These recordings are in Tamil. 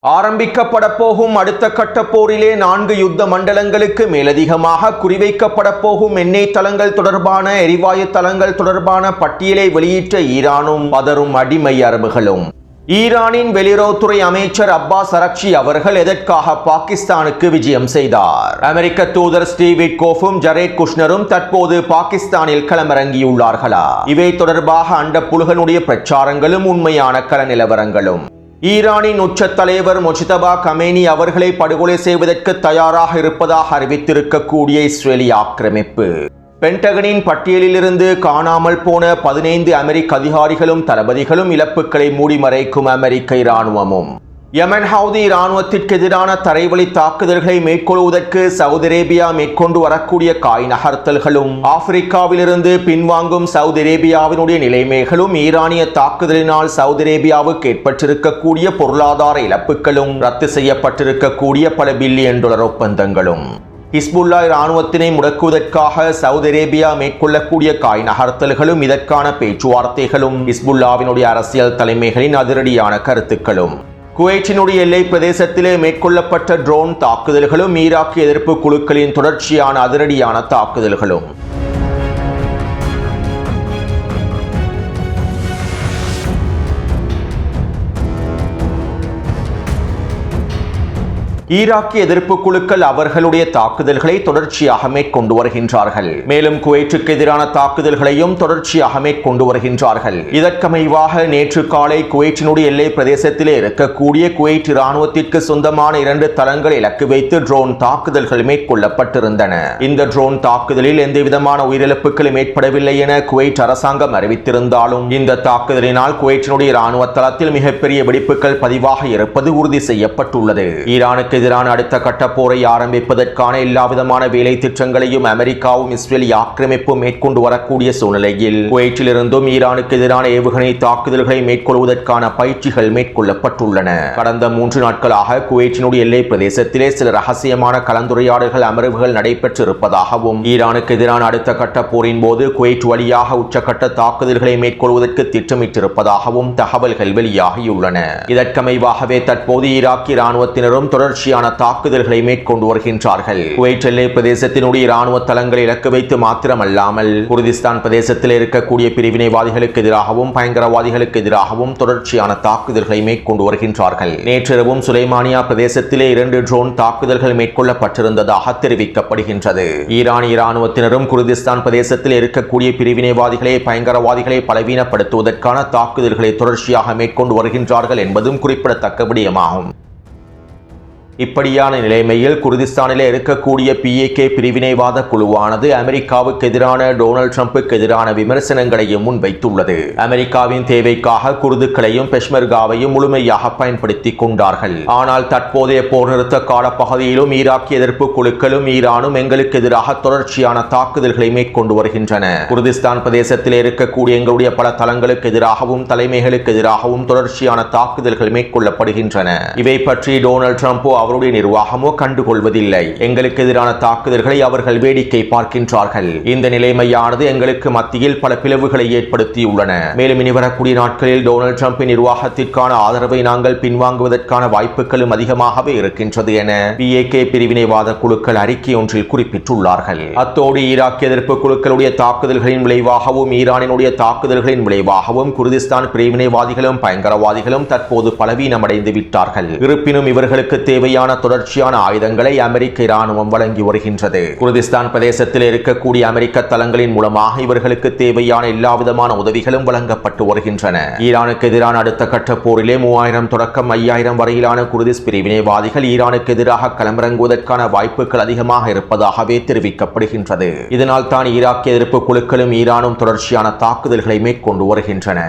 ஆரம்பிக்கப்பட போகும் அடுத்த கட்ட போரிலே 4 யுத்த மண்டலங்களுக்கு மேலதிகமாக குறிவைக்கப்பட போகும் எண்ணெய் தளங்கள் தொடர்பான எரிவாயு தளங்கள் தொடர்பான பட்டியலை வெளியிட்ட ஈரானும் பதறும் அடிமை அரபுகளும். ஈரானின் வெளியுறவுத்துறை அமைச்சர் அப்பாஸ் அரக்சி அவர்கள் எதற்காக பாகிஸ்தானுக்கு விஜயம் செய்தார்? அமெரிக்க தூதர் ஸ்டீவ் விட்கோஃபும் ஜரேட் குஷ்னரும் தற்போது பாகிஸ்தானில் களமிறங்கியுள்ளார்களா? இவை தொடர்பாக அண்ட புலுகனுடைய பிரச்சாரங்களும் உண்மையான கள நிலவரங்களும். ஈரானின் உச்ச தலைவர் முஜ்தபா கமேனி அவர்களை படுகொலை செய்வதற்கு தயாராக இருப்பதாக அறிவித்திருக்கக்கூடிய இஸ்ரேலிய ஆக்கிரமிப்பு. பென்டகனின் பட்டியலிலிருந்து காணாமல் போன 15 அமெரிக்க அதிகாரிகளும் தளபதிகளும் இழப்புகளை மூடிமறைக்கும் அமெரிக்க இராணுவமும். யமன் ஹவுதி இராணுவத்திற்கு எதிரான தரைவழி தாக்குதல்களை மேற்கொள்வதற்கு சவுதி அரேபியா மேற்கொண்டு வரக்கூடிய காய் நகர்த்தல்களும், ஆப்பிரிக்காவிலிருந்து பின்வாங்கும் சவுதி அரேபியாவினுடைய நிலைமைகளும், ஈரானிய தாக்குதலினால் சவுதி அரேபியாவுக்கு ஏற்பட்டிருக்கக்கூடிய பொருளாதார இழப்புகளும், ரத்து செய்யப்பட்டிருக்கக்கூடிய பல பில்லியன் டாலர் ஒப்பந்தங்களும், ஹிஸ்புல்லா இராணுவத்தினை முடக்குவதற்காக சவுதி அரேபியா மேற்கொள்ளக்கூடிய காய் நகர்த்தல்களும், இதற்கான பேச்சுவார்த்தைகளும், ஹிஸ்புல்லாவினுடைய அரசியல் தலைமைகளின் அதிரடியான கருத்துக்களும், குவைத்தினுடைய எல்லை பிரதேசத்திலே மேற்கொள்ளப்பட்ட ட்ரோன் தாக்குதல்களும், ஈராக் எதிர்ப்பு குழுக்களின் தொடர்ச்சியான அதிரடியான தாக்குதல்களும். ஈராக்கிய எதிர்ப்பு குழுக்கள் அவர்களுடைய தாக்குதல்களை தொடர்ச்சியாக மேற்கொண்டு வருகின்றார்கள். மேலும் குவைத்துக்கு எதிரான தாக்குதல்களையும் தொடர்ச்சியாக மேற்கொண்டு வருகின்றார்கள். இதற்கமைவாக நேற்று காலை குவைத்தினுடைய எல்லை பிரதேசத்திலே இருக்கக்கூடிய குவைத் இராணுவத்திற்கு சொந்தமான 2 தளங்களை இலக்கு வைத்து ட்ரோன் தாக்குதல்கள் மேற்கொள்ளப்பட்டிருந்தன. இந்த ட்ரோன் தாக்குதலில் எந்தவிதமான உயிரிழப்புகளும் ஏற்படவில்லை என குவைத் அரசாங்கம் அறிவித்திருந்தாலும், இந்த தாக்குதலினால் குவைத்தினுடைய இராணுவ தளத்தில் மிகப்பெரிய வெடிப்புகள் பதிவாக இருப்பது உறுதி செய்யப்பட்டுள்ளது. ஈரானுக்கு எதிரான அடுத்த கட்ட போரை ஆரம்பிப்பதற்கான எல்லாவிதமான வேலை திட்டங்களையும் அமெரிக்காவும் இஸ்ரேலிய ஆக்கிரமிப்பும் மேற்கொண்டு வரக்கூடிய சூழ்நிலையில் குவைத்திலிருந்தும் ஈரானுக்கு எதிரான ஏவுகணை தாக்குதல்களை மேற்கொள்வதற்கான பயிற்சிகள் மேற்கொள்ளப்பட்டுள்ளன. கடந்த 3 நாட்களாக குவைத்தினுடைய எல்லை பிரதேசத்திலே சில ரகசியமான கலந்துரையாடல்கள் அமர்வுகள் நடைபெற்றிருப்பதாகவும், ஈரானுக்கு எதிரான அடுத்த கட்ட போரின் போது குவைத் வழியாக உச்சக்கட்ட தாக்குதல்களை மேற்கொள்வதற்கு திட்டமிட்டிருப்பதாகவும் தகவல்கள் வெளியாகியுள்ளன. இதற்கமைவாகவே தற்போது ஈராக்கிய இராணுவத்தினரும் தொடர்ச்சி தாக்குதல்களை மேற்கொண்டு வருகின்றார்கள். குவைத் எல்லை பிரதேசத்தினுடைய இராணுவ தளங்களை இலக்கு வைத்து மாத்திரமல்லாமல் குர்திஸ்தான் பிரதேசத்தில் இருக்கக்கூடிய பிரிவினைவாதிகளுக்கு எதிராகவும் பயங்கரவாதிகளுக்கு எதிராகவும் தொடர்ச்சியான தாக்குதல்களை மேற்கொண்டு வருகின்றார்கள். நேற்றிரவும் சுலைமானியா பிரதேசத்திலே 2 ட்ரோன் தாக்குதல்கள் மேற்கொள்ளப்பட்டிருந்ததாக தெரிவிக்கப்படுகின்றது. ஈரானிய இராணுவத்தினரும் குர்திஸ்தான் பிரதேசத்தில் இருக்கக்கூடிய பிரிவினைவாதிகளை பயங்கரவாதிகளை பலவீனப்படுத்துவதற்கான தாக்குதல்களை தொடர்ச்சியாக மேற்கொண்டு வருகின்றார்கள் என்பதும் குறிப்பிடத்தக்க விடயமாகும். இப்படியான நிலைமையில் குர்திஸ்தானிலே இருக்கக்கூடிய PAK பிரிவினைவாத குழுவானது அமெரிக்காவுக்கு எதிரான டொனால்ட் ட்ரம்புக்கு எதிரான விமர்சனங்களையும் முன்வைத்துள்ளது. அமெரிக்காவின் தேவைக்காக குர்துக்களையும் பெஷ்மர்காவையும் முழுமையாக பயன்படுத்திக் கொண்டார்கள். ஆனால் தற்போதைய போர் நிறுத்த காலப்பகுதியிலும் ஈராக்கிய எதிர்ப்பு குழுக்களும் ஈரானும் எங்களுக்கு எதிராக தொடர்ச்சியான தாக்குதல்களை மேற்கொண்டு வருகின்றன. குர்திஸ்தான் பிரதேசத்தில் இருக்கக்கூடிய எங்களுடைய பல தளங்களுக்கு எதிராகவும் தலைமைகளுக்கு எதிராகவும் தொடர்ச்சியான தாக்குதல்கள் மேற்கொள்ளப்படுகின்றன. இவை பற்றி டொனால்ட் ட்ரம்போ அவருடைய நிர்வாகமோ கண்டுகொள்வதில்லை. எங்களுக்கு எதிரான தாக்குதல்களை அவர்கள் வேடிக்கை பார்க்கின்றார்கள். இந்த நிலைமையானது எங்களுக்கு மத்தியில் பல பிளவுகளை ஏற்படுத்தியுள்ளன. மேலும் இனி வரக்கூடிய நாட்களில் டொனால்ட் ட்ரம்பின் நிர்வாகத்திற்கான ஆதரவை நாங்கள் பின்வாங்குவதற்கான வாய்ப்புகளும் அதிகமாகவே இருக்கின்றது என PAK பிரிவினைவாத குழுக்கள் அறிக்கை ஒன்றில் குறிப்பிட்டுள்ளார்கள். அத்தோடு ஈராக் எதிர்ப்பு குழுக்களுடைய தாக்குதல்களின் விளைவாகவும் ஈரானினுடைய தாக்குதல்களின் விளைவாகவும் குர்திஸ்தான் பிரிவினைவாதிகளும் பயங்கரவாதிகளும் தற்போது பலவீனமடைந்து விட்டார்கள். இருப்பினும் இவர்களுக்கு தேவையான தொடர்ச்சியான ஆயுதங்களை அமெரிக்க இராணுவம் வழங்கி வருகின்றது. குர்திஸ்தான் பிரதேசத்தில் இருக்கக்கூடிய அமெரிக்க தளங்களின் மூலமாக இவர்களுக்கு தேவையான எல்லாவிதமான உதவிகளும் வழங்கப்பட்டு வருகின்றன. ஈரானுக்கு எதிரான அடுத்த கட்ட போரிலே 3000 தொடக்கம் 5000 வரையிலான குர்திஸ் பிரிவினைவாதிகள் ஈரானுக்கு எதிராக களமிறங்குவதற்கான வாய்ப்புகள் அதிகமாக இருப்பதாகவே தெரிவிக்கப்படுகின்றது. இதனால் தான் ஈராக்கிய எதிர்ப்பு குழுக்களும் ஈரானும் தொடர்ச்சியான தாக்குதல்களை மேற்கொண்டு வருகின்றன.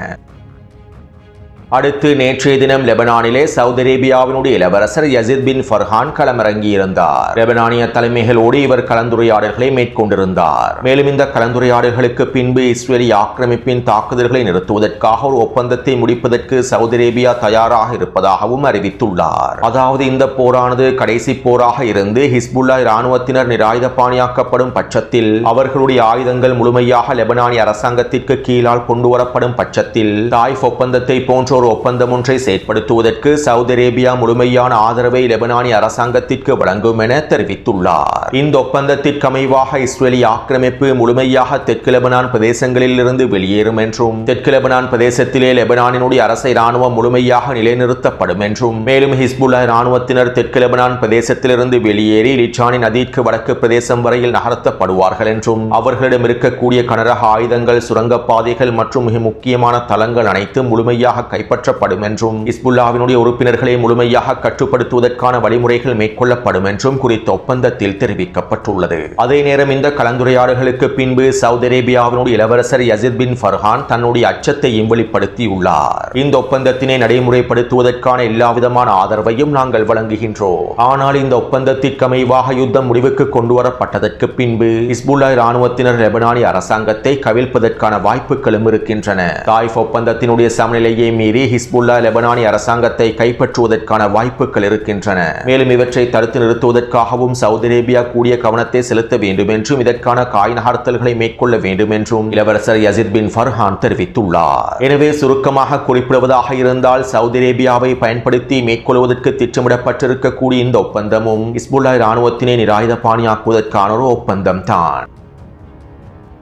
அடுத்து நேற்றைய தினம் லெபனானிலே சவுதி அரேபியாவினுடைய இளவரசர் யசித் பின் ஃபர்ஹான் களமிறங்கியிருந்தார். லெபனானிய தலைமைகளோடு இவர் கலந்துரையாடல்களை மேற்கொண்டிருந்தார். மேலும் இந்த கலந்துரையாடல்களுக்கு பின்பு இஸ்ரேலிய ஆக்கிரமிப்பின் தாக்குதல்களை நிறுத்துவதற்காக ஒரு ஒப்பந்தத்தை முடிப்பதற்கு சவுதி அரேபியா தயாராக இருப்பதாகவும் அறிவித்துள்ளார். அதாவது இந்த போரானது கடைசி போராக இருந்து ஹிஸ்புல்லா இராணுவத்தினர் நிராயுதபாணியாக்கப்படும் பட்சத்தில், அவர்களுடைய ஆயுதங்கள் முழுமையாக லெபனானிய அரசாங்கத்திற்கு கீழால் கொண்டுவரப்படும் பட்சத்தில் தாய்ஃப் ஒப்பந்தத்தை போன்ற ஒரு ஒப்பந்தம் ஒன்றை செயற்படுத்துவதற்கு சவுதி அரேபியா முழுமையான ஆதரவை லெபனானிய அரசாங்கத்திற்கு வழங்கும் என தெரிவித்துள்ளார். இந்த ஒப்பந்தத்திற்கு அமைவாக இஸ்ரேலிய ஆக்கிரமிப்பு முழுமையாக தெற்கு லெபனான் பிரதேசங்களில் இருந்து வெளியேறும் என்றும் தெற்கு லெபனான் பிரதேசத்திலே லெபனானினுடைய அரச இராணுவம் முழுமையாக நிலைநிறுத்தப்படும் என்றும் மேலும் ஹிஸ்புல்லா இராணுவத்தினர் தெற்கு லெபனான் பிரதேசத்திலிருந்து வெளியேறி லிச்சானின் நதிக்கு வடக்கு பிரதேசம் வரையில் நகர்த்தப்படுவார்கள் என்றும் அவர்களிடம் இருக்கக்கூடிய கனரக ஆயுதங்கள், சுரங்கப்பாதைகள் மற்றும் மிக முக்கியமான தளங்கள் அனைத்தும் முழுமையாக கைப்பற்றப்படும் என்றும் ஹிஸ்புல்லாவினுடைய உறுப்பினர்களை முழுமையாக கட்டுப்படுத்துவதற்கான வழிமுறைகள் மேற்கொள்ளப்படும் என்றும் குறித்த ஒப்பந்தத்தில் தெரிவிக்கப்பட்டுள்ளது. அதே நேரம் இந்த கலந்துரையாடல்களுக்கு பின்பு சவுதி அரேபியாவினுடைய இளவரசர் யசித் பின் ஃபர்ஹான் தன்னுடைய அச்சத்தையும் வெளிப்படுத்தியுள்ளார். இந்த ஒப்பந்தத்தினை நடைமுறைப்படுத்துவதற்கான எல்லாவிதமான ஆதரவையும் நாங்கள் வழங்குகின்றோம். ஆனால் இந்த ஒப்பந்தத்திற்கு அமைவாக யுத்தம் முடிவுக்கு கொண்டு வரப்பட்டதற்கு பின்பு ஹிஸ்புல்லா இராணுவத்தினர் லெபனானிய அரசாங்கத்தை கவிழ்ப்பதற்கான வாய்ப்புகளும் இருக்கின்றன. தாயிஃப் ஒப்பந்தத்தினுடைய சமநிலையை மீறி ஹிஸ்புல்லா லெபனானிய அரசாங்கத்தை கைப்பற்றுவதற்கான வாய்ப்புகள் இருக்கின்றன. மேலும் இவற்றை தடுத்து நிறுத்துவதற்காகவும் சவுதி அரேபியா கூடிய கவனத்தை செலுத்த வேண்டும் என்றும் இதற்கான காய் நகர்த்தல்களை மேற்கொள்ள வேண்டும் என்றும் இளவரசர் யசித் பின் ஃபர்ஹான் தெரிவித்துள்ளார். எனவே சுருக்கமாக குறிப்பிடுவதாக இருந்தால் சவுதி அரேபியாவை பயன்படுத்தி மேற்கொள்வதற்கு திட்டமிடப்பட்டிருக்கக்கூடிய இந்த ஒப்பந்தமும் ஹிஸ்புல்லா இராணுவத்தினை நிராயுதபாணியாக்குவதற்கான ஒரு ஒப்பந்தம் தான்.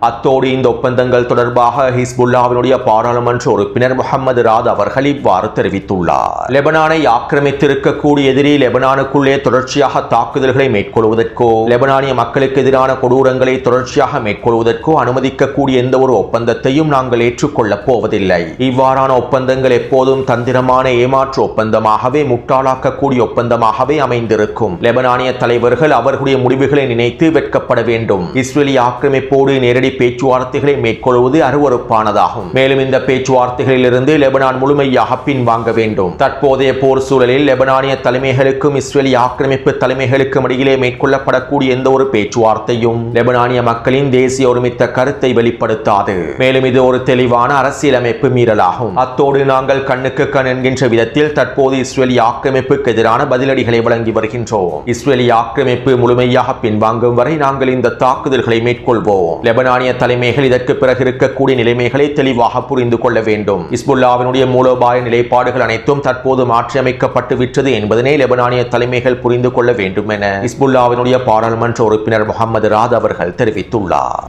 அத்தோடு இந்த ஒப்பந்தங்கள் தொடர்பாக ஹிஸ்புல்லாவினுடைய பாராளுமன்ற உறுப்பினர் முகமது ராத் அவர்கள் இவ்வாறு தெரிவித்துள்ளார். லெபனானை ஆக்கிரமித்திருக்கக்கூடிய எதிரி லெபனானுக்குள்ளே தொடர்ச்சியாக தாக்குதல்களை மேற்கொள்வதற்கோ லெபனானிய மக்களுக்கு எதிரான கொடூரங்களை தொடர்ச்சியாக மேற்கொள்வதற்கோ அனுமதிக்கக்கூடிய எந்த ஒரு ஒப்பந்தத்தையும் நாங்கள் ஏற்றுக்கொள்ளப் போவதில்லை. இவ்வாறான ஒப்பந்தங்கள் எப்போதும் தந்திரமான ஏமாற்று ஒப்பந்தமாகவே, முட்டாளாக்கக்கூடிய ஒப்பந்தமாகவே அமைந்திருக்கும். லெபனானிய தலைவர்கள் அவர்களுடைய முடிவுகளை நினைத்து வெட்கப்பட வேண்டும். இஸ்ரேலிய ஆக்கிரமிப்போடு நேரடி பேச்சுவார்த்தைகளை மேற்கொள்வது அருவருப்பானதாகும். மேலும் இந்த பேச்சுவார்த்தைகளிலிருந்து லெபனான் முழுமையாக பின்வாங்க வேண்டும். தற்போதைய போர் சூழலில் லெபனானிய தலைமைகளுக்கும் இஸ்ரேலிய ஆக்கிரமிப்பு தலைமைகளுக்கும் இடையிலே மேற்கொள்ளப்படக்கூடிய எந்த ஒரு பேச்சுவார்த்தையும் லெபனானிய மக்களின் தேசிய ஒருமித்த கருத்தை வெளிப்படுத்தாது. மேலும் இது ஒரு தெளிவான அரசியலமைப்பு மீறலாகும். அத்தோடு நாங்கள் கண்ணுக்கு கண் என்கின்ற விதத்தில் தற்போது இஸ்ரேலிய ஆக்கிரமிப்புக்கு எதிரான பதிலடிகளை வழங்கி வருகின்றோம். இஸ்ரேலிய ஆக்கிரமிப்பு முழுமையாக பின்வாங்கும் வரை நாங்கள் இந்த தாக்குதல்களை மேற்கொள்வோம். லெபனானிய தலைமைகள் இதற்கு பிறகு இருக்கக்கூடிய நிலைமைகளை தெளிவாக புரிந்து கொள்ள வேண்டும். ஹிஸ்புல்லாவினுடைய மூலோபாய நிலைப்பாடுகள் அனைத்தும் தற்போது மாற்றியமைக்கப்பட்டு விட்டது என்பதனை லெபனானிய தலைமைகள் புரிந்து கொள்ள வேண்டும் என ஹிஸ்புல்லாவினுடைய பாராளுமன்ற உறுப்பினர் முகமது ராத் அவர்கள் தெரிவித்துள்ளார்.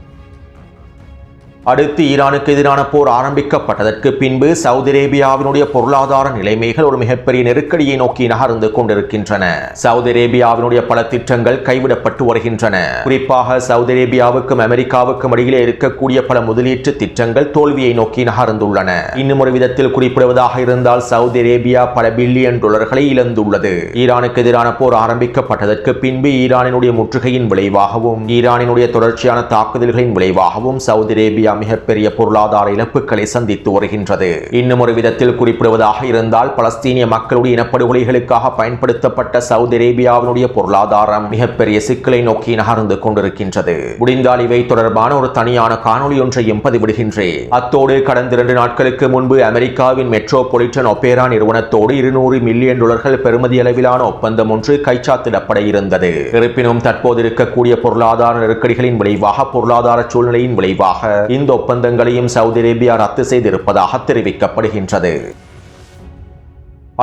அடுத்து ஈரானுக்கு எதிரான போர் ஆரம்பிக்கப்பட்டதற்கு பின்பு சவுதி அரேபியாவினுடைய பொருளாதார நிலைமைகள் ஒரு மிகப்பெரிய நெருக்கடியை நோக்கி நகர்ந்து கொண்டிருக்கின்றன. சவுதி அரேபியாவினுடைய பல திட்டங்கள் கைவிடப்பட்டு வருகின்றன. குறிப்பாக சவுதி அரேபியாவுக்கும் அமெரிக்காவுக்கும் இடையிலே இருக்கக்கூடிய பல முதலீட்டு திட்டங்கள் தோல்வியை நோக்கி நகர்ந்துள்ளன. இன்னும் ஒரு விதத்தில் குறிப்பிடுவதாக இருந்தால் சவுதி அரேபியா பல பில்லியன் டாலர்களை இழந்துள்ளது. ஈரானுக்கு எதிரான போர் ஆரம்பிக்கப்பட்டதற்கு பின்பு ஈரானினுடைய முற்றுகையின் விளைவாகவும் ஈரானினுடைய தொடர்ச்சியான தாக்குதல்களின் விளைவாகவும் சவுதி அரேபியா மிகப்பெரிய பொருளாதார இழப்புகளை சந்தித்து வருகின்றது. இன்னும் ஒரு விதத்தில் குறிப்பிடுவதாக இருந்தால் பலஸ்தீனிய மக்களுடைய இனப்படுகொலைகளுக்காக பயன்படுத்தப்பட்ட சவுதி அரேபியாவினுடைய பொருளாதாரம் மிகப்பெரிய சிக்கலை நோக்கி நகர்ந்து கொண்டிருக்கின்றது. முடிந்தால் இவை தொடர்பான ஒரு தனியான காணொலி ஒன்றையும் பதிவிடுகின்றேன். அத்தோடு கடந்த 2 நாட்களுக்கு முன்பு அமெரிக்காவின் மெட்ரோபாலிட்டன் ஒபேரா நிறுவனத்தோடு $200 மில்லியன் பெறுமதி அளவிலான ஒப்பந்தம் ஒன்று கைச்சாத்திடப்பட இருந்தது. இருப்பினும் தற்போது இருக்கக்கூடிய பொருளாதார நெருக்கடிகளின் விளைவாக, பொருளாதார சூழ்நிலையின் விளைவாக இந்த ஒப்பந்தங்களையும் சவுதி அரேபியா ரத்து செய்திருப்பதாக தெரிவிக்கப்படுகின்றது.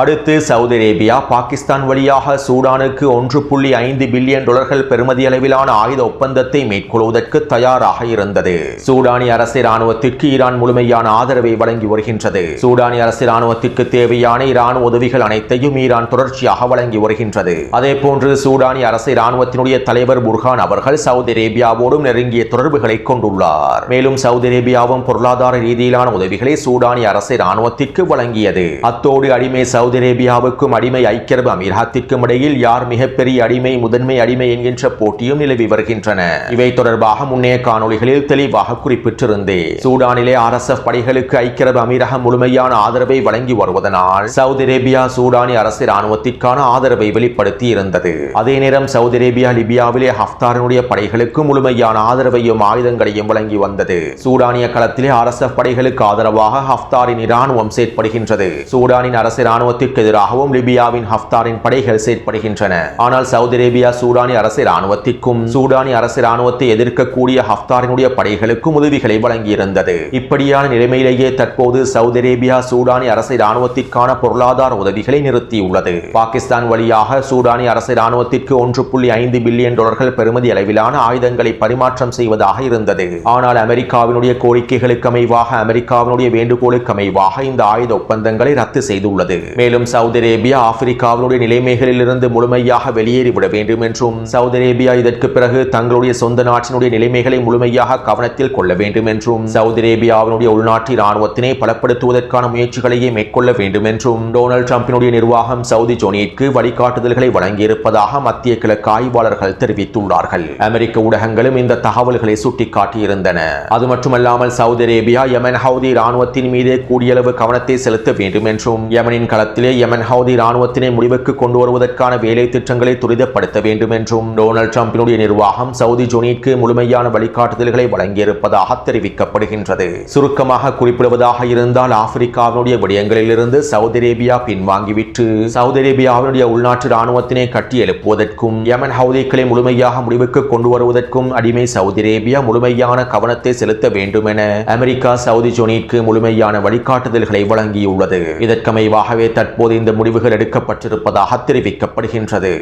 அடுத்து சவுதி அரேபியா பாகிஸ்தான் வழியாக சூடானுக்கு $1.5 பில்லியன் பெறுமதி அளவிலான ஆயுத ஒப்பந்தத்தை மேற்கொள்வதற்கு தயாராக இருந்தது. சூடானிய அரசு இராணுவத்திற்கு ஈரான் முழுமையான ஆதரவை வழங்கி வருகின்றது. சூடானிய அரசு இராணுவத்திற்கு தேவையான இராணுவ உதவிகள் அனைத்தையும் ஈரான் தொடர்ச்சியாக வழங்கி வருகின்றது. அதே போன்று சூடானிய அரசு இராணுவத்தினுடைய தலைவர் புர்ஹான் அவர்கள் சவுதி அரேபியாவோடும் நெருங்கிய தொடர்புகளை கொண்டுள்ளார். மேலும் சவுதி அரேபியாவும் பொருளாதார ரீதியிலான உதவிகளை சூடானிய அரசு இராணுவத்திற்கு வழங்கியது. அத்தோடு அடிமை சவுதி அரேபியாவுக்கும் அடிமை ஐக்கிய அரபு அமீரகத்திற்கும் இடையில் யார் மிகப்பெரிய அடிமை, முதன்மை அடிமை என்கின்ற போட்டியும் நிலவி வருகின்றன. இவை தொடர்பாக முன்னைய காணொளிகளில் தெளிவாக குறிப்பிட்டிருந்தேன். சூடானிலே RSF படைகளுக்கு ஐக்கிய அரபு அமீரகம் முழுமையான ஆதரவை வழங்கி வருவதனால் சவுதி அரேபியா சூடானிய அரசு இராணுவத்திற்கான ஆதரவை வெளிப்படுத்தி இருந்தது. அதே நேரம் சவுதி அரேபியா லிபியாவிலே ஹஃப்தாரினுடைய படைகளுக்கு முழுமையான ஆதரவையும் ஆயுதங்களையும் வழங்கி வந்தது. சூடானிய களத்திலே RSF படைகளுக்கு ஆதரவாக ஹஃப்தாரின் இராணுவம் செயற்படுகின்றது. சூடானின் அரசு இராணுவ இராணுவத்திற்கு எதிராகவும் லிபியாவின் ஹஃப்தாரின் படைகள் செயற்படுகின்றன. ஆனால் சவுதி அரேபியா சூடானிய அரசு இராணுவத்திற்கும் சூடானிய அரசு இராணுவத்தை எதிர்க்கக்கூடிய ஹஃப்தாரினுடைய படைகளுக்கும் உதவிகளை வழங்கியிருந்தது. இப்படியான நிலைமையிலேயே தற்போது சவுதி அரேபியா சூடானிய அரசு இராணுவத்திற்கான பொருளாதார உதவிகளை நிறுத்தியுள்ளது. பாகிஸ்தான் வழியாக சூடானிய அரசு இராணுவத்திற்கு 1.5 பில்லியன் டாலர்கள் பெறுமதி அளவிலான ஆயுதங்களை பரிமாற்றம் செய்வதாக இருந்தது. ஆனால் அமெரிக்காவினுடைய கோரிக்கைகளுக்கு அமைவாக அமெரிக்காவினுடைய வேண்டுகோளுக்கு அமைவாக இந்த ஆயுத ஒப்பந்தங்களை ரத்து செய்துள்ளது. மேலும் சவுதி அரேபியா ஆப்பிரிக்காவினுடைய நிலைமைகளில் இருந்து முழுமையாக வெளியேறிவிட வேண்டும் என்றும் சவுதி அரேபியா இதற்கு பிறகு தங்களுடைய சொந்த நாட்டினுடைய நிலைமைகளை முழுமையாக கவனத்தில் கொள்ள வேண்டும் என்றும் சவுதி அரேபியாவினுடைய உள்நாட்டு இராணுவத்தினை பலப்படுத்துவதற்கான முயற்சிகளையே மேற்கொள்ள வேண்டும் என்றும் டொனால்ட் ட்ரம்பினுடைய நிர்வாகம் சவுதி ஜோனிற்கு வழிகாட்டுதல்களை வழங்கியிருப்பதாக மத்திய கிழக்கு ஆய்வாளர்கள் தெரிவித்துள்ளார்கள். அமெரிக்க ஊடகங்களும் இந்த தகவல்களை சுட்டிக்காட்டியிருந்தன. அது மட்டுமல்லாமல் சவுதி அரேபியா யமன் ஹவுதி இராணுவத்தின் மீது கூடியளவு கவனத்தை செலுத்த வேண்டும் என்றும் யமனின் களத்திலே யமன் ஹவுதி இராணுவத்தினை முடிவுக்கு கொண்டு வருவதற்கான வேலை திட்டங்களை துரிதப்படுத்த வேண்டும் என்றும் டொனால்ட் ட்ரம்பினுடைய நிர்வாகம் சவுதி ஜோனிற்கு முழுமையான வழிகாட்டுதல்களை வழங்கியிருப்பதாக தெரிவிக்கப்படுகின்றது. சுருக்கமாக குறிப்பிடுவதாக இருந்தால் ஆப்பிரிக்காவினுடைய விடயங்களில் இருந்து சவுதி அரேபியா பின்வாங்கிவிட்டு சவுதி அரேபியாவினுடைய உள்நாட்டு இராணுவத்தினை கட்டி எழுப்புவதற்கும் யமன் ஹவுதிகளை முழுமையாக முடிவுக்கு கொண்டு வருவதற்கும் அடிமை சவுதி அரேபியா முழுமையான கவனத்தை செலுத்த வேண்டும் என அமெரிக்கா சவுதி ஜோனிற்கு முழுமையான வழிகாட்டுதல்களை வழங்கியுள்ளது. இதற்கமைவாகவே தற்போது இந்த முடிவுகள் எடுக்கப்பட்டிருப்பதாக தெரிவிக்கப்படுகின்றது.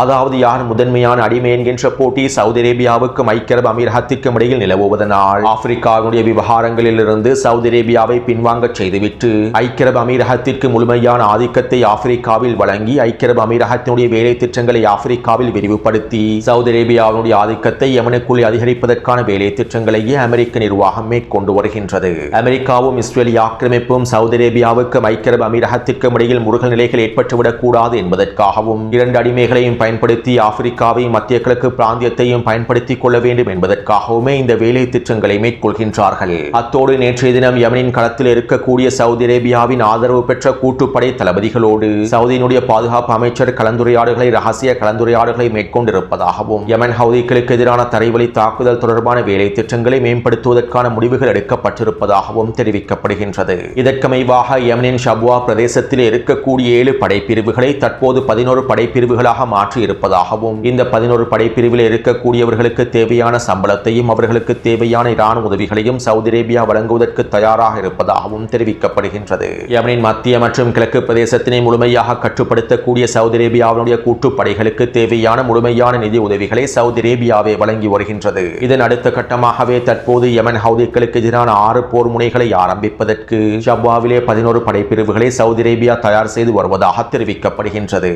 அதாவது யார் முதன்மையான அடிமை என்கின்ற போட்டி சவுதி அரேபியாவுக்கும் ஐக்கிய அரபு அமீரகத்திற்கும் இடையில் நிலவுவதனால் ஆப்பிரிக்காவுடைய விவகாரங்களில் இருந்து சவுதி அரேபியாவை பின்வாங்க செய்துவிட்டு ஐக்கிய அரபு அமீரகத்திற்கு முழுமையான ஆதிக்கத்தை ஆப்பிரிக்காவில் வழங்கி ஐக்கிய அரபு அமீரகத்தினுடைய வேலை திட்டங்களை ஆப்பிரிக்காவில் விரிவுபடுத்தி சவுதி அரேபியாவினுடைய ஆதிக்கத்தை யமனுக்குள் அதிகரிப்பதற்கான வேலை திட்டங்களையே அமெரிக்க நிர்வாகம் மேற்கொண்டு வருகின்றது. அமெரிக்காவும் இஸ்ரேலிய ஆக்கிரமிப்பும் சவுதி அரேபியாவுக்கும் ஐக்கிய அரபு அமீரகத்திற்கும் இடையில் முருகல் நிலைகள் ஏற்பட்டுவிடக் கூடாது என்பதற்காகவும் இரண்டு அடிமைகளையும் பயன்படுத்தி ஆப்பிரிக்காவையும் மத்திய கிழக்கு பிராந்தியத்தையும் பயன்படுத்திக் கொள்ள வேண்டும் என்பதற்காகவுமே இந்த வேலை திட்டங்களை மேற்கொள்கின்றார்கள். அத்தோடு நேற்றைய தினம் யமனின் களத்தில் இருக்கக்கூடிய சவுதி அரேபியாவின் ஆதரவு பெற்ற கூட்டுப்படை தளபதிகளோடு சவுதியினுடைய பாதுகாப்பு அமைச்சர் கலந்துரையாடுகளை ரகசிய கலந்துரையாடுகளை மேற்கொண்டிருப்பதாகவும் யமன் ஹவுதிகளுக்கு எதிரான தரைவழி தாக்குதல் தொடர்பான வேலை திட்டங்களை மேம்படுத்துவதற்கான முடிவுகள் எடுக்கப்பட்டிருப்பதாகவும் தெரிவிக்கப்படுகின்றது. இதற்கமைவாக யமனின் ஷபுவா பிரதேசத்தில் இருக்கக்கூடிய 7 படைப்பிரிவுகளை தற்போது 11 படைப்பிரிவுகளாக மாற்றி இருப்பதாகவும் இந்த 11 படைப்பிரிவில் இருக்கக்கூடியவர்களுக்கு தேவையான சம்பளத்தையும் அவர்களுக்கு தேவையான இராணுவ உதவிகளையும் சவுதி அரேபியா வழங்குவதற்கு தயாராக இருப்பதாகவும் தெரிவிக்கப்படுகின்றது. யமனின் மத்திய மற்றும் கிழக்கு பிரதேசத்தினை முழுமையாக கட்டுப்படுத்தக்கூடிய சவுதி அரேபியாவுடைய கூட்டுப்படைகளுக்கு தேவையான முழுமையான நிதி உதவிகளை சவுதி அரேபியாவே வழங்கி வருகின்றது. இதன் அடுத்த கட்டமாகவே தற்போது யமன் ஹவுதிகளுக்கு எதிரான 6 போர் முனைகளை ஆரம்பிப்பதற்கு ஷப்வாவிலே 11 படைப்பிரிவுகளை சவுதி அரேபியா தயார் செய்து வருவதாக தெரிவிக்கப்படுகின்றது.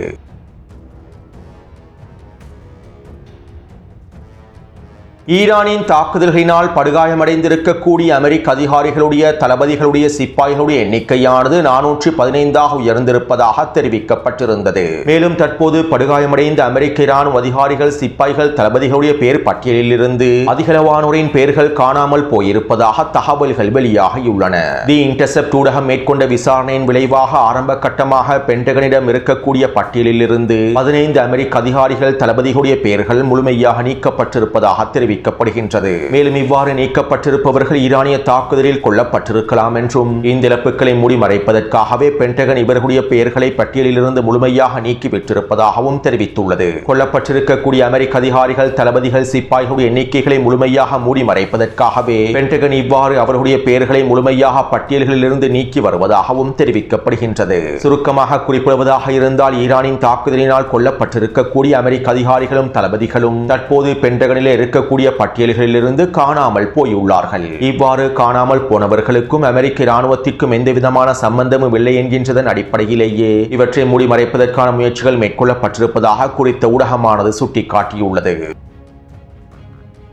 ஈரானின் தாக்குதல்களினால் படுகாயமடைந்திருக்கக்கூடிய அமெரிக்க அதிகாரிகளுடைய தளபதிகளுடைய சிப்பாய்களுடைய எண்ணிக்கையானது 415ஆக உயர்ந்திருப்பதாக தெரிவிக்கப்பட்டிருந்தது. மேலும் தற்போது படுகாயமடைந்த அமெரிக்க இராணுவ அதிகாரிகள் சிப்பாய்கள் தளபதிகளுடைய பெயர் பட்டியலில் இருந்து அதிகளவானோரின் பெயர்கள் காணாமல் போயிருப்பதாக தகவல்கள் வெளியாகியுள்ளன. தி இன்டர்செப்ட் ஊடகம் மேற்கொண்ட விசாரணையின் விளைவாக ஆரம்ப கட்டமாக பென்டகனிடம் இருக்கக்கூடிய பட்டியலில் இருந்து 15 அமெரிக்க அதிகாரிகள் தளபதிகளுடைய பெயர்கள் முழுமையாக நீக்கப்பட்டிருப்பதாக தெரிவிக்கப்பட்டது. மேலும் இவ்வாறு நீக்கப்பட்டிருப்பவர்கள் ஈரானிய தாக்குதலில் கொல்லப்பட்டிருக்கலாம் என்றும் இந்த இழப்புகளை மூடி மறைப்பதற்காகவே பென்டகன் இவர்களுடைய பெயர்களை பட்டியலிலிருந்து முழுமையாக நீக்கிவிட்டிருப்பதாகவும் தெரிவித்துள்ளது. கொல்லப்பட்டிருக்கக்கூடிய அமெரிக்க அதிகாரிகள் தளபதிகள் சிப்பாய்களுடைய எண்ணிக்கைகளை முழுமையாக மூடி மறைப்பதற்காகவே பென்டகன் இவ்வாறு அவர்களுடைய பெயர்களை முழுமையாக பட்டியல்களிலிருந்து நீக்கி வருவதாகவும் தெரிவிக்கப்படுகின்றது. சுருக்கமாக குறிப்பிடுவதாக இருந்தால் ஈரானின் தாக்குதலினால் கொல்லப்பட்டிருக்கக்கூடிய அமெரிக்க அதிகாரிகளும் தளபதிகளும் தற்போது பென்டகனில் இருக்கக்கூடிய பட்டியல்களிலிருந்து காணாமல் போயுள்ளார்கள். இவ்வாறு காணாமல் போனவர்களுக்கும் அமெரிக்க இராணுவத்திற்கும் எந்தவிதமான சம்பந்தமும் இல்லை என்கின்றதன் அடிப்படையிலேயே இவற்றை மூடி மறைப்பதற்கான முயற்சிகள் மேற்கொள்ளப்பட்டிருப்பதாக குறித்த ஊடகமானது சுட்டிக்காட்டியுள்ளது.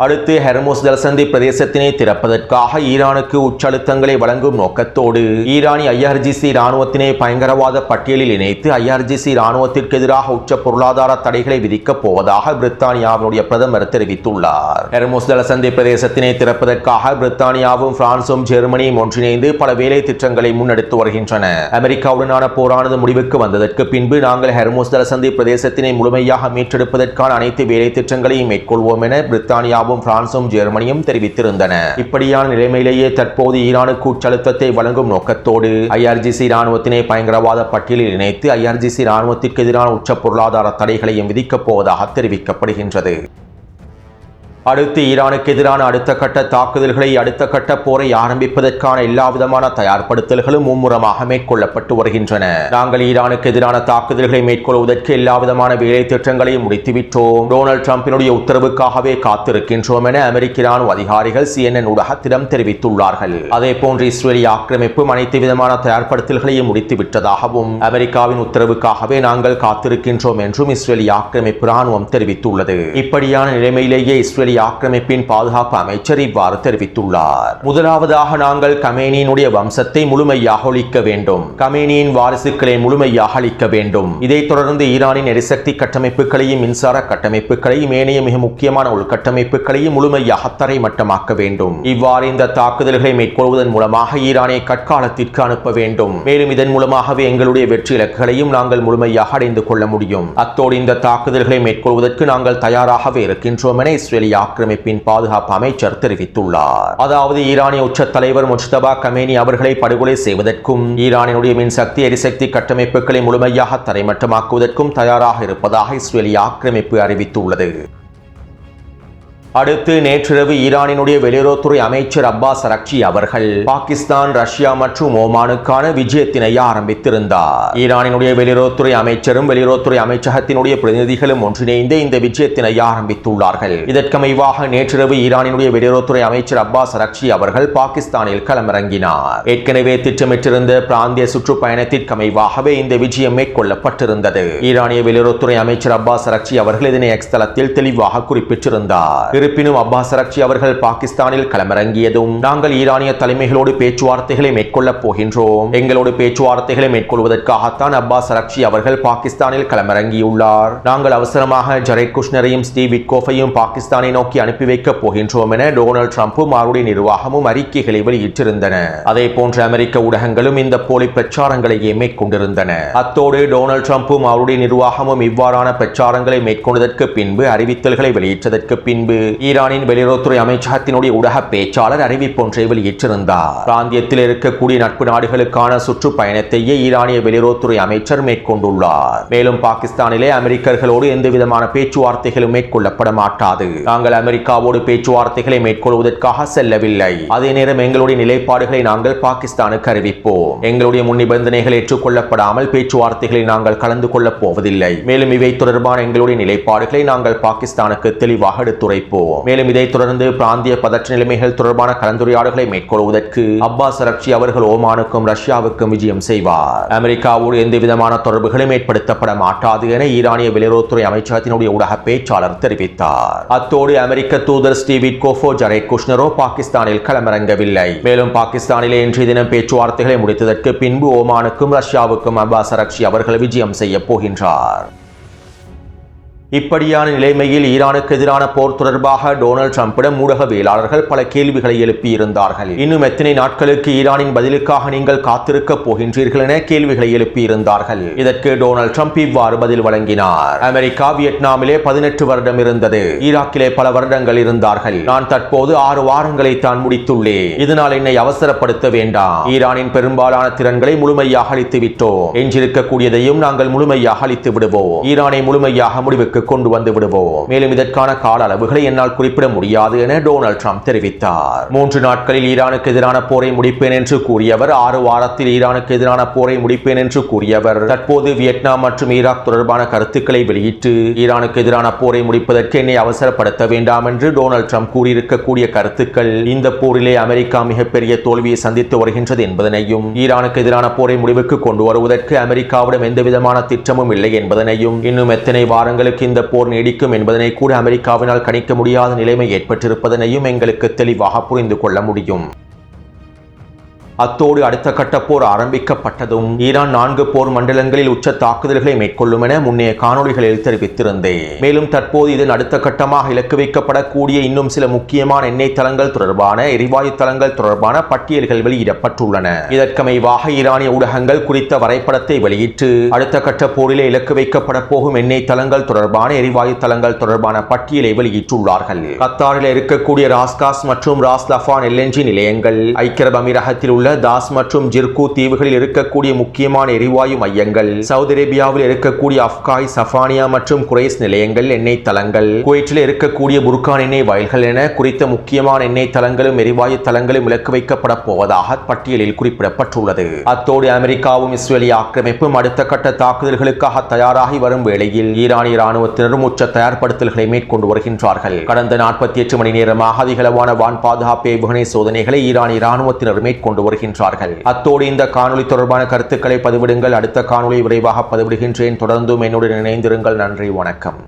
அடுத்து ஹெர்முஸ் ஜலசந்தி பிரதேசத்தினை திறப்பதற்காக ஈரானுக்கு உச்சழுத்தங்களை வழங்கும் நோக்கத்தோடு ஈரானி IRGC இராணுவத்தினை பயங்கரவாத பட்டியலில் இணைத்து IRGC இராணுவத்திற்கு எதிராக உச்ச பொருளாதார தடைகளை விதிக்கப் போவதாக பிரித்தானியாவினுடைய பிரதமர் தெரிவித்துள்ளார். ஹெர்முஸ் ஜலசந்தி பிரதேசத்தினை திறப்பதற்காக பிரித்தானியாவும் பிரான்சும் ஜெர்மனியும் ஒன்றிணைந்து பல வேலை திட்டங்களை முன்னெடுத்து வருகின்றன. அமெரிக்காவுடனான போரானது முடிவுக்கு வந்ததற்கு பின்பு நாங்கள் ஹெர்முஸ் ஜலசந்தி பிரதேசத்தினை முழுமையாக மீட்டெடுப்பதற்கான அனைத்து வேலை திட்டங்களையும் மேற்கொள்வோம் என பிரித்தானியா அமெரிக்காவும் பிரான்சும் ஜெர்மனியும் தெரிவித்திருந்தன. இப்படியான நிலைமையிலேயே தற்போது ஈரானுக்கு உச்சழுத்தத்தை வழங்கும் நோக்கத்தோடு IRGC இராணுவத்தினை பயங்கரவாத பட்டியலில் இணைத்து IRGC இராணுவத்திற்கு எதிரான உச்ச பொருளாதார தடைகளையும் விதிக்கப் போவதாக தெரிவிக்கப்படுகின்றது. அடுத்து ஈரானுக்கு எதிரான அடுத்த கட்ட தாக்குதல்களை அடுத்த கட்ட போரை ஆரம்பிப்பதற்கான எல்லாவிதமான தயார்படுத்தல்களும் மும்முரமாக மேற்கொள்ளப்பட்டு வருகின்றன. நாங்கள் ஈரானுக்கு எதிரான தாக்குதல்களை மேற்கொள்வதற்கு எல்லாவிதமான வேலை திட்டங்களையும் முடித்துவிட்டோம். டொனால்ட் ட்ரம்பினுடைய உத்தரவுக்காகவே காத்திருக்கின்றோம் என அமெரிக்க இராணுவ அதிகாரிகள் CNN ஊடகத்திடம் தெரிவித்துள்ளார்கள். அதேபோன்று இஸ்ரேலிய ஆக்கிரமிப்பும் அனைத்து விதமான தயார்படுத்தல்களையும் முடித்துவிட்டதாகவும் அமெரிக்காவின் உத்தரவுக்காகவே நாங்கள் காத்திருக்கின்றோம் என்றும் இஸ்ரேலிய ஆக்கிரமிப்பு இராணுவம் தெரிவித்துள்ளது. இப்படியான நிலைமையிலேயே இஸ்ரேலிய ஆக்கிரமிப்பின் பாதுகாப்பு அமைச்சர் இவ்வாறு தெரிவித்துள்ளார். முதலாவதாக நாங்கள் கமேனியினுடைய வம்சத்தை முழுமையாக ஒழிக்க வேண்டும். கமேனியின் வாரிசுகளை முழுமையாக அழிக்க வேண்டும். இதைத் தொடர்ந்து ஈரானின் எரிசக்தி கட்டமைப்புகளையும் மின்சார கட்டமைப்புகளையும் ஏனைய மிக முக்கியமான உள்கட்டமைப்புகளையும் முழுமையாக தரைமட்டமாக்க வேண்டும். இவ்வாறு இந்த தாக்குதல்களை மேற்கொள்வதன் மூலமாக ஈரானை கட்காலத்திற்கு அனுப்ப வேண்டும். மேலும் இதன் மூலமாகவே எங்களுடைய வெற்றி இலக்குகளையும் நாங்கள் முழுமையாக அடைந்து கொள்ள முடியும். அத்தோடு இந்த தாக்குதல்களை மேற்கொள்வதற்கு நாங்கள் தயாராகவே இருக்கின்றோம் என இஸ்ரேலிய ஆக்கிரமிப்பின் பாதுகாப்பு அமைச்சர் தெரிவித்துள்ளார். அதாவது ஈரானிய உச்ச தலைவர் முஜ்தபா கமேனி அவர்களை படுகொலை செய்வதற்கும் ஈரானினுடைய மின்சக்தி எரிசக்தி கட்டமைப்புகளை முழுமையாக தரைமட்டமாக்குவதற்கும் தயாராக இருப்பதாக இஸ்ரேலிய ஆக்கிரமிப்பு அறிவித்துள்ளது. அடுத்து நேற்றிரவு ஈரானினுடைய வெளியுறவுத்துறை அமைச்சர் அப்பாஸ் அரக்சி அவர்கள் பாகிஸ்தான், ரஷ்யா மற்றும் ஓமானுக்கான விஜயத்தினை ஆரம்பித்திருந்தார். ஈரானினுடைய வெளியுறவுத்துறை அமைச்சரும் வெளியுறவுத்துறை அமைச்சகத்தினுடைய பிரதிநிதிகளும் ஒன்றிணைந்து இந்த விஜயத்தினை ஆரம்பித்துள்ளார்கள். இதற்கமைவாக நேற்றிரவு ஈரானினுடைய வெளியுறவுத்துறை அமைச்சர் அப்பாஸ் அரக்சி அவர்கள் பாகிஸ்தானில் களமிறங்கினார். ஏற்கனவே திட்டமிட்டிருந்த பிராந்திய சுற்றுப்பயணத்திற்கமைவாகவே இந்த விஜயம் மேற்கொள்ளப்பட்டிருந்தது. ஈரானிய வெளியுறவுத்துறை அமைச்சர் அப்பாஸ் அரக்சி அவர்கள் இதனை எக்ஸ் தளத்தில் தெளிவாக குறிப்பிட்டிருந்தார். இருப்பினும் அப்பாஸ் அரக்சி அவர்கள் பாகிஸ்தானில் களமிறங்கியதும் நாங்கள் ஈரானிய தலைமைகளோடு பேச்சுவார்த்தைகளை மேற்கொள்ளப் போகின்றோம். எங்களோடு பேச்சுவார்த்தைகளை மேற்கொள்வதற்காகத்தான் அப்பாஸ் அரக்சி அவர்கள் பாகிஸ்தானில் களமிறங்கியுள்ளார். நாங்கள் அவசரமாக ஜரேட் குஷ்னரையும் ஸ்டீவ் விட்கோஃபையும் பாகிஸ்தானை நோக்கி அனுப்பி வைக்கப் போகின்றோம் என டொனால்ட் ட்ரம்பும் அவருடைய நிர்வாகமும் அறிக்கைகளை வெளியிட்டிருந்தன. அதே போன்ற அமெரிக்க ஊடகங்களும் இந்த போலி பிரச்சாரங்களையே மேற்கொண்டிருந்தன. அத்தோடு டொனால்ட் ட்ரம்பும் அவருடைய நிர்வாகமும் இவ்வாறான பிரச்சாரங்களை மேற்கொண்டதற்கு பின்பு அறிவித்தல்களை வெளியிட்டதற்கு பின்பு ஈரானின் வெளியுறவுத்துறை அமைச்சகத்தினுடைய ஊடக பேச்சாளர் அறிவிப்பொன்றை வெளியிட்டிருந்தார். பிராந்தியத்தில் இருக்கக்கூடிய நட்பு நாடுகளுக்கான சுற்றுப்பயணத்தையே ஈரானிய வெளியுறவுத்துறை அமைச்சர் மேற்கொண்டுள்ளார். மேலும் பாகிஸ்தானிலே அமெரிக்கர்களோடு எந்த விதமான பேச்சுவார்த்தைகளும் மேற்கொள்ளப்பட மாட்டாது. நாங்கள் அமெரிக்காவோடு பேச்சுவார்த்தைகளை மேற்கொள்வதற்காக செல்லவில்லை. அதே நேரம் எங்களுடைய நிலைப்பாடுகளை நாங்கள் பாகிஸ்தானுக்கு அறிவிப்போம். எங்களுடைய முன் நிபந்தனைகள் ஏற்றுக்கொள்ளப்படாமல் பேச்சுவார்த்தைகளில் நாங்கள் கலந்து கொள்ளப் போவதில்லை. மேலும் இவை தொடர்பான எங்களுடைய நிலைப்பாடுகளை நாங்கள் பாகிஸ்தானுக்கு தெளிவாக எடுத்துரைப்போம். மேலும் இதைத் தொடர்ந்து பிராந்திய பதற்ற நிலைமைகள் தொடர்பான கலந்துரையாடல்களை மேற்கொள்வதற்கு அப்பாஸ் அரக்சி அவர்கள் ஓமானுக்கும் ரஷ்யாவுக்கும் விஜயம் செய்வார். அமெரிக்காவோடு எந்த விதமான தொடர்புகளும் ஏற்படுத்தப்பட மாட்டாது என ஈரானிய வெளியுறவுத்துறை அமைச்சகத்தினுடைய ஊடக பேச்சாளர் தெரிவித்தார். அத்தோடு அமெரிக்க தூதர் ஸ்டீவ் விட்கோஃபோ, ஜரேட் குஷ்னரோ பாகிஸ்தானில் களமிறங்கவில்லை. மேலும் பாகிஸ்தானிலே இன்றைய தினம் பேச்சுவார்த்தைகளை முடித்ததற்கு பின்பு ஓமானுக்கும் ரஷ்யாவுக்கும் அப்பாஸ் அரக்சி அவர்கள் விஜயம் செய்ய போகின்றார். இப்படியான நிலைமையில் ஈரானுக்கு எதிரான போர் தொடர்பாக டொனால்ட் ட்ரம்பிடம் ஊடகவியலாளர்கள் பல கேள்விகளை எழுப்பியிருந்தார்கள். இன்னும் எத்தனை நாட்களுக்கு ஈரானின் பதிலுக்காக நீங்கள் காத்திருக்க போகின்றீர்கள் என கேள்விகளை எழுப்பியிருந்தார்கள். இதற்கு டொனால்ட் ட்ரம்ப் இவ்வாறு பதில் வழங்கினார். அமெரிக்கா வியட்நாமிலே 18 வருடம் இருந்தது. ஈராக்கிலே பல வருடங்கள் இருந்தார்கள். நான் தற்போது 6 வாரங்களை தான் முடித்துள்ளேன். இதனால் என்னை அவசரப்படுத்த வேண்டாம். ஈரானின் பெரும்பாலான திறன்களை முழுமையாக அழித்து விட்டோம். எஞ்சிருக்கக்கூடியதையும் நாங்கள் முழுமையாக அழித்து விடுவோம். ஈரானை முழுமையாக முடிவுக்கு கொண்டு வந்து விடுவோம். மேலும் இதற்கான கால அளவுகளை என்னால் குறிப்பிட முடியாது என டொனால்ட் ட்ரம்ப் தெரிவித்தார். 3 நாட்களில் ஈரானுக்கு எதிரான போரை முடிப்பேன் என்று கூறியவர் 6 வாரத்தில் ஈரானுக்கு எதிரான போரை முடிப்பேன் என்று கூறியவர் தற்போது வியட்நாம் மற்றும் ஈராக் தொடர்பான கருத்துக்களை வெளியிட்டு ஈரானுக்கு எதிரான போரை முடிப்பதற்கு என்னை அவசரப்படுத்த வேண்டாம் என்று டொனால்ட் ட்ரம்ப் கூறியிருக்கக்கூடிய கருத்துக்கள் இந்த போரிலே அமெரிக்கா மிகப்பெரிய தோல்வியை சந்தித்து வருகின்றது என்பதனையும் ஈரானுக்கு எதிரான போரை முடிவுக்கு கொண்டு வருவதற்கு அமெரிக்காவிடம் எந்த விதமான திட்டமும் இல்லை என்பதனையும் இன்னும் எத்தனை வாரங்களுக்கு இந்த போர் நீடிக்கும் என்பதனை கூட அமெரிக்காவினால் கணிக்க முடியாத நிலைமை ஏற்பட்டிருப்பதனையும் எங்களுக்கு தெளிவாக புரிந்து கொள்ள முடியும். அத்தோடு அடுத்த கட்ட போர் ஆரம்பிக்கப்பட்டதும் ஈரான் 4 போர் மண்டலங்களில் உச்ச தாக்குதல்களை மேற்கொள்ளும் என முன்னைய காணொளிகளில் தெரிவித்திருந்தேன். மேலும் தற்போது இதன் அடுத்த கட்டமாக இலக்கு வைக்கப்படக்கூடிய இன்னும் சில முக்கியமான எண்ணெய் தளங்கள் தொடர்பான எரிவாயு தளங்கள் தொடர்பான பட்டியல்கள் வெளியிடப்பட்டுள்ளன. இதற்கமைவாக ஈரானிய ஊடகங்கள் குறித்த வரைபடத்தை வெளியிட்டு அடுத்த கட்ட போரிலே இலக்கு வைக்கப்பட போகும் எண்ணெய் தளங்கள் தொடர்பான எரிவாயு தளங்கள் தொடர்பான பட்டியலை வெளியிட்டுள்ளார்கள். கத்தாரில் இருக்கக்கூடிய ராஸ்காஸ் மற்றும் ராஸ் லஃபான் LNG நிலையங்கள், ஐக்கிய அரபு அமீரகத்தில் உள்ள தாஸ் மற்றும் ஜிர்கு தீவுகளில் இருக்கக்கூடிய முக்கியமான எரிவாயு மையங்கள், சவுதி அரேபியாவில் இருக்கக்கூடிய அப்காய், சஃபானியா மற்றும் குரைஸ் நிலையங்கள் எண்ணெய் தளங்கள், குவைட்டில் இருக்கக்கூடிய புர்கான் எண்ணெய் வயல்கள் என குறித்த முக்கியமான எண்ணெய் தளங்களும் எரிவாயு தளங்களும் இலக்கு வைக்கப்பட போவதாக பட்டியலில் குறிப்பிடப்பட்டுள்ளது. அத்தோடு அமெரிக்காவும் இஸ்ரேலிய ஆக்கிரமிப்பும் அடுத்த கட்ட தாக்குதல்களுக்காக தயாராகி வரும் வேளையில் ஈரானிய ராணுவத்தினரும் உச்ச தயார்படுத்தல்களை மேற்கொண்டு வருகின்றார்கள். கடந்த 48 மணி நேரமாக அதிகளவான வான் பாதுகாப்பு ஏவுகணை சோதனைகளை ஈரானிய ராணுவத்தினர் மேற்கொண்டு வருகின்றார்கள். அத்தோடு இந்த காணொலி தொடர்பான கருத்துக்களை பதிவிடுங்கள். அடுத்த காணொலி விரைவாக பதிவிடுகின்றேன். தொடர்ந்தும் என்னுடன் இணைந்திருங்கள். நன்றி, வணக்கம்.